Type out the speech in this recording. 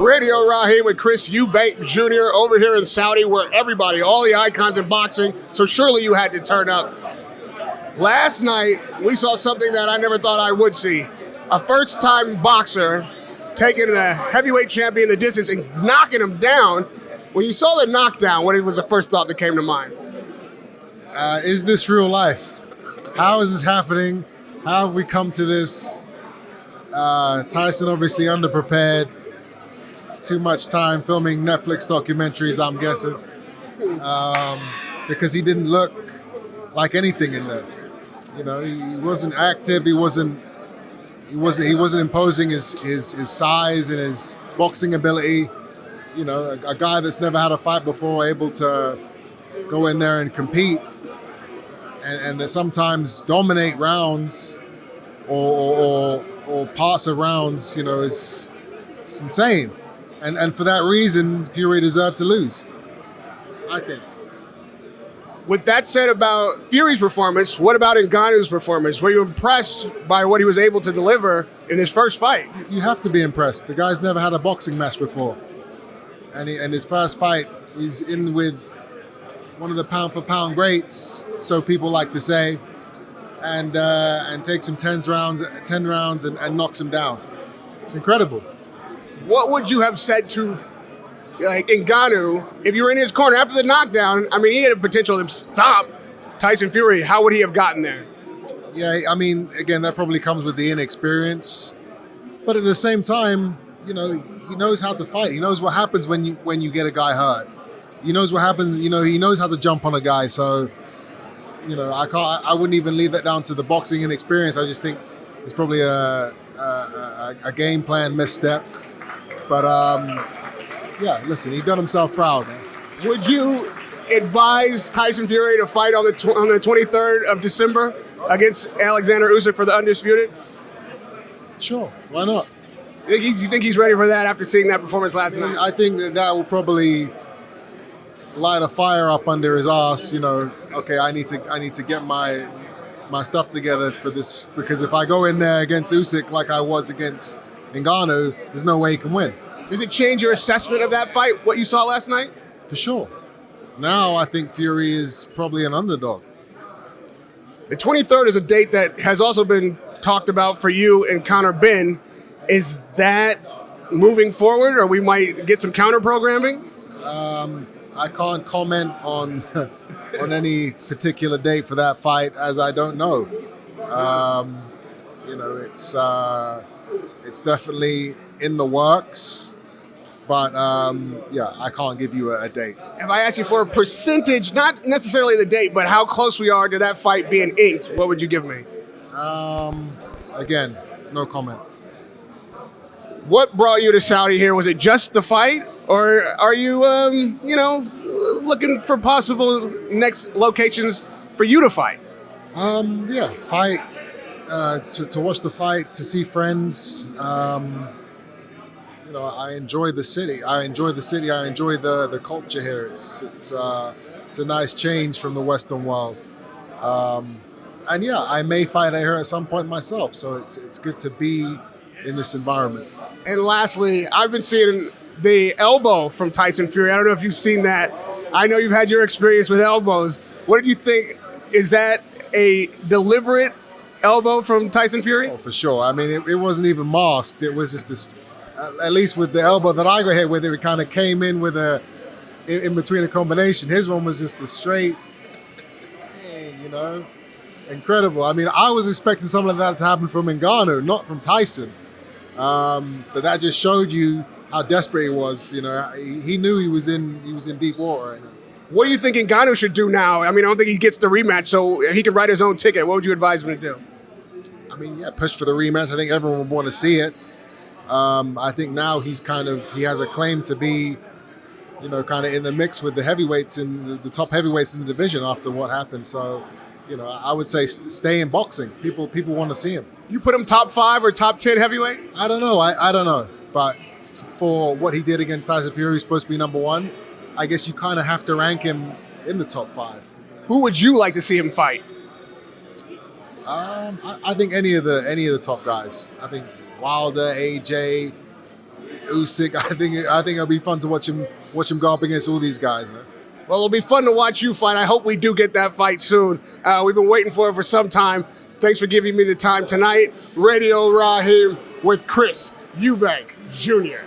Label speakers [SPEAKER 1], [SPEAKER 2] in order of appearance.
[SPEAKER 1] Radio Rahim with Chris Eubank Jr. over here in Saudi, where everybody, all the icons in boxing, so surely you had to turn up. Last night, we saw something that I never thought I would see. A first-time boxer taking a heavyweight champion the distance and knocking him down. When you saw the knockdown, what was the first thought that came to mind?
[SPEAKER 2] Is this real life? How is this happening? How have we come to this? Tyson obviously underprepared. Too much time filming Netflix documentaries, I'm guessing, because he didn't look like anything in there. You know, he wasn't active. He wasn't imposing his size and his boxing ability. You know, a guy that's never had a fight before, able to go in there and compete, and sometimes dominate rounds or parts of rounds. You know, it's insane. And for that reason, Fury deserved to lose, I think.
[SPEAKER 1] With that said about Fury's performance, what about Ngannou's performance? Were you impressed by what he was able to deliver in his first fight?
[SPEAKER 2] You have to be impressed. The guy's never had a boxing match before. And his first fight, he's in with one of the pound-for-pound greats, so people like to say, and takes him 10 rounds and knocks him down. It's incredible.
[SPEAKER 1] What would you have said to Ngannou if you were in his corner after the knockdown? I mean, he had a potential to stop Tyson Fury. How would he have gotten there?
[SPEAKER 2] Yeah, I mean, again, that probably comes with the inexperience. But at the same time, you know, he knows how to fight. He knows what happens when you get a guy hurt. He knows what happens. You know, he knows how to jump on a guy. So, you know, I wouldn't even leave that down to the boxing inexperience. I just think it's probably a game plan misstep. But yeah, listen, he done himself proud, man.
[SPEAKER 1] Would you advise Tyson Fury to fight on the 23rd of December against Alexander Usyk for the undisputed?
[SPEAKER 2] Sure, why not?
[SPEAKER 1] You think he's ready for that after seeing that performance last night?
[SPEAKER 2] I think that will probably light a fire up under his ass. You know, okay, I need to get my stuff together for this, because if I go in there against Usyk like I was against Ngannou, there's no way he can win.
[SPEAKER 1] Does it change your assessment of that fight, what you saw last night?
[SPEAKER 2] For sure. Now I think Fury is probably an underdog.
[SPEAKER 1] The 23rd is a date that has also been talked about for you and Conor Benn. Is that moving forward, or we might get some counter programming?
[SPEAKER 2] I can't comment on any particular date for that fight, as I don't know. You know, it's definitely in the works, but yeah, I can't give you a date.
[SPEAKER 1] If I ask you for a percentage, not necessarily the date, but how close we are to that fight being inked, what would you give me?
[SPEAKER 2] Again, no comment.
[SPEAKER 1] What brought you to Saudi here? Was it just the fight, or are you, you know, looking for possible next locations for you to fight?
[SPEAKER 2] Yeah, fight. To watch the fight, to see friends. You know, I enjoy the city. I enjoy the culture here. It's a nice change from the Western world. And yeah, I may fight here at some point myself. So it's good to be in this environment.
[SPEAKER 1] And lastly, I've been seeing the elbow from Tyson Fury. I don't know if you've seen that. I know you've had your experience with elbows. What did you think? Is that a deliberate elbow from Tyson Fury?
[SPEAKER 2] Oh, for sure. I mean, it wasn't even masked. It was just this, at least with the elbow that I got hit with, it kind of came in with in between a combination. His one was just a straight, you know, incredible. I mean, I was expecting something like that to happen from Ngannou, not from Tyson. But that just showed you how desperate he was. You know, he knew he was in deep water.
[SPEAKER 1] What do you think Ngannou should do now? I mean, I don't think he gets the rematch, so he can write his own ticket. What would you advise him to do?
[SPEAKER 2] I mean, yeah, push for the rematch. I think everyone would want to see it. I think now he has a claim to be, you know, kind of in the mix with the heavyweights in the top heavyweights in the division after what happened. So, you know, I would say stay in boxing. People want to see him.
[SPEAKER 1] You put him top 5 or top 10 heavyweight?
[SPEAKER 2] I don't know. I don't know. But for what he did against Tyson Fury, he's supposed to be number 1. I guess you kind of have to rank him in the top 5.
[SPEAKER 1] Who would you like to see him fight?
[SPEAKER 2] I think any of the top guys. I think Wilder, AJ, Usyk. I think it'll be fun to watch him go up against all these guys, man.
[SPEAKER 1] Well, it'll be fun to watch you fight. I hope we do get that fight soon. We've been waiting for it for some time. Thanks for giving me the time tonight. Radio Rahim with Chris Eubank Jr.